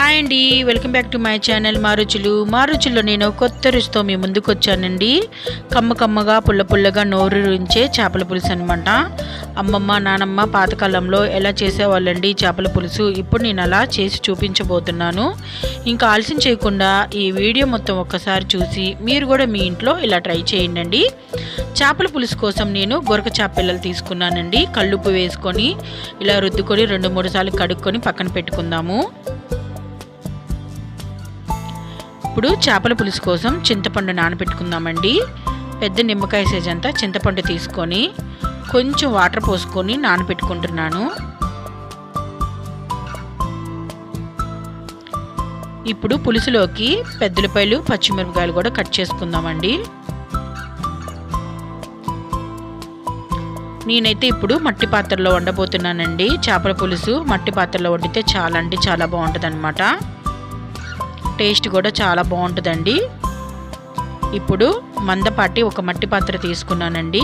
Hi అండి, welcome back to my channel మారుచులు. నేను కొత్త రుచితో మీ ముందుకు వచ్చానండి. కమ్మగా పుల్లగా నోరు రుంచే చేపల పులుసు అనమాట. అమ్మమ్మ నానమ్మ పాతకాలంలో ఎలా చేసేవాళ్ళండి చేపల పులుసు. ఇప్పుడు నేను అలా చేసి చూపించబోతున్నాను. ఇంకా ఆలస్యం చేయకుండా ఈ వీడియో మొత్తం ఒక్కసారి చూసి మీరు కూడా మీ ఇంట్లో ఇలా ట్రై చేయండి. చేపల పులుసు కోసం నేను గొరక చేప పిల్లలు తీసుకున్నానండి. కల్లుప్పు వేసుకొని ఇలా రుద్దుకొని 2-3 సార్లు కడుక్కొని పక్కన పెట్టుకుందాము. ఇప్పుడు చేపల పులుసు కోసం చింతపండు నానబెట్టుకుందామండి. పెద్ద నిమ్మకాయ సైజ్ అంతా చింతపండు తీసుకొని కొంచెం వాటర్ పోసుకొని నానబెట్టుకుంటున్నాను. ఇప్పుడు పులుసులోకి పెద్దలపాయలు పచ్చిమిరపకాయలు కూడా కట్ చేసుకుందామండి. నేనైతే ఇప్పుడు మట్టి పాత్రలో వండబోతున్నానండి. చేపల పులుసు మట్టి పాత్రలో వండితే చాలా బాగుంటుంది అనమాట. టేస్ట్ కూడా చాలా బాగుంటుందండి. ఇప్పుడు మందపాటి ఒక మట్టి పాత్ర తీసుకున్నానండి.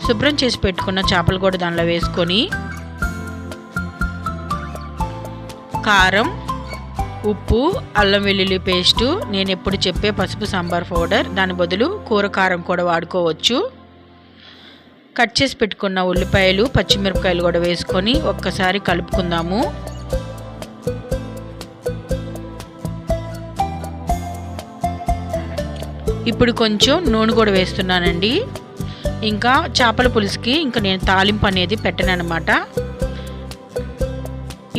శుభ్రం చేసి పెట్టుకున్న చేపలు కూడా దానిలో వేసుకొని కారం, ఉప్పు, అల్లం వెల్లుల్లి పేస్టు, నేను ఎప్పుడు చెప్పే పసుపు సాంబార్ పౌడర్, దాని బదులు కూర కారం కూడా వాడుకోవచ్చు. కట్ చేసి పెట్టుకున్న ఉల్లిపాయలు పచ్చిమిరపకాయలు కూడా వేసుకొని ఒక్కసారి కలుపుకుందాము. ఇప్పుడు కొంచెం నూనె కూడా వేస్తున్నానండి. ఇంకా చేపల పులుసుకి ఇంకా నేను తాలింపు అనేది పెట్టనన్నమాట.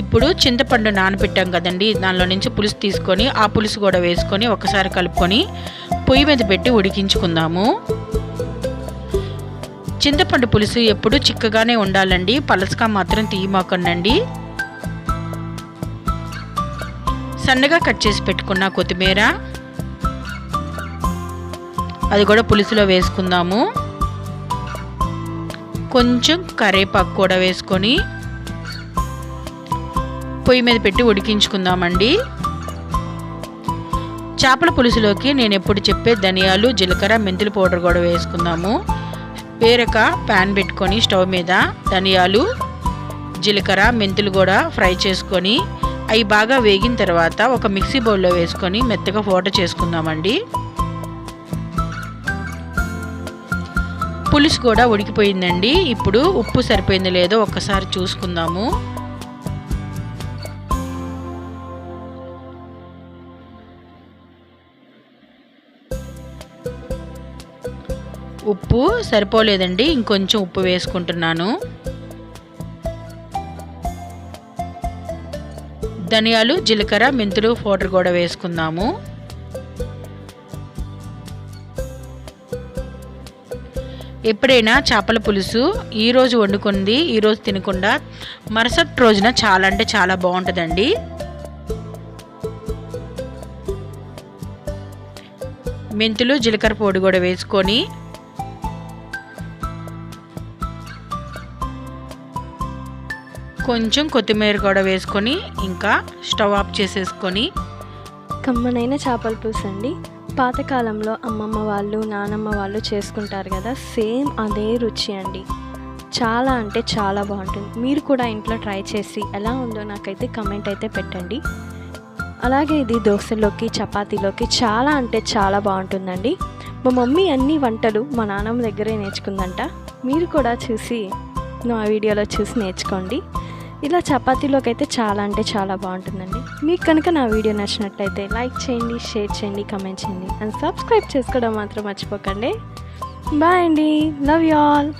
ఇప్పుడు చింతపండు నానబెట్టాం కదండి, దానిలో నుంచి పులుసు తీసుకొని ఆ పులుసు కూడా వేసుకొని ఒకసారి కలుపుకొని పొయ్యి మీద పెట్టి ఉడికించుకుందాము. చింతపండు పులుసు ఎప్పుడు చిక్కగానే ఉండాలండి, పలసగా మాత్రం తీయమాకండి. సన్నగా కట్ చేసి పెట్టుకున్న కొత్తిమీర అది కూడా పులుసులో వేసుకుందాము. కొంచెం కరివేపాకు కూడా వేసుకొని పొయ్యి మీద పెట్టి ఉడికించుకుందామండి. చేపల పులుసులోకి నేను ఎప్పుడు చెప్పే ధనియాలు, జీలకర్ర, మెంతుల పౌడర్ కూడా వేసుకుందాము. వేరొక ప్యాన్ పెట్టుకొని స్టవ్ మీద ధనియాలు, జీలకర్ర, మెంతులు కూడా ఫ్రై చేసుకొని అవి బాగా వేగిన తర్వాత ఒక మిక్సీ బౌల్లో వేసుకొని మెత్తగా పౌడర్ చేసుకుందామండి. పులుసు కూడా ఉడికిపోయిందండి. ఇప్పుడు ఉప్పు సరిపోయిందో లేదో ఒక్కసారి చూసుకుందాము. ఉప్పు సరిపోలేదండి, ఇంకొంచెం ఉప్పు వేసుకుంటున్నాను. ధనియాలు, జీలకర్ర, మెంతులు పౌడర్ కూడా వేసుకుందాము. ఎప్పుడైనా చేపల పులుసు ఈరోజు వండుకుంది ఈరోజు తినకుండా మరుసటి రోజున చాలా బాగుంటుందండి. మెంతులు, జీలకర్ర పొడి కూడా వేసుకొని కొంచెం కొత్తిమీర కూడా వేసుకొని ఇంకా స్టవ్ ఆఫ్ చేసేసుకొని కమ్మనైన చేపల పులుసు అండి. పాతకాలంలో అమ్మమ్మ వాళ్ళు నానమ్మ వాళ్ళు చేసుకుంటారు కదా, సేమ్ అదే రుచి అండి. చాలా బాగుంటుంది. మీరు కూడా ఇంట్లో ట్రై చేసి ఎలా ఉందో నాకైతే కమెంట్ అయితే పెట్టండి. అలాగే ఇది దోశలోకి చపాతీలోకి చాలా బాగుంటుందండి. మా మమ్మీ అన్ని వంటలు మా నానమ్మ దగ్గరే నేర్చుకుందంట. మీరు కూడా చూసి నా వీడియోలో చూసి నేర్చుకోండి. ఇలా చపాతీలోకి అయితే చాలా బాగుంటుందండి. మీకు కనుక నా వీడియో నచ్చినట్లయితే లైక్ చేయండి, షేర్ చేయండి, కామెంట్ చేయండి అండ్ సబ్స్క్రైబ్ చేసుకోవడం మాత్రం మర్చిపోకండి. బాయ్ అండి, లవ్ యూ ఆల్.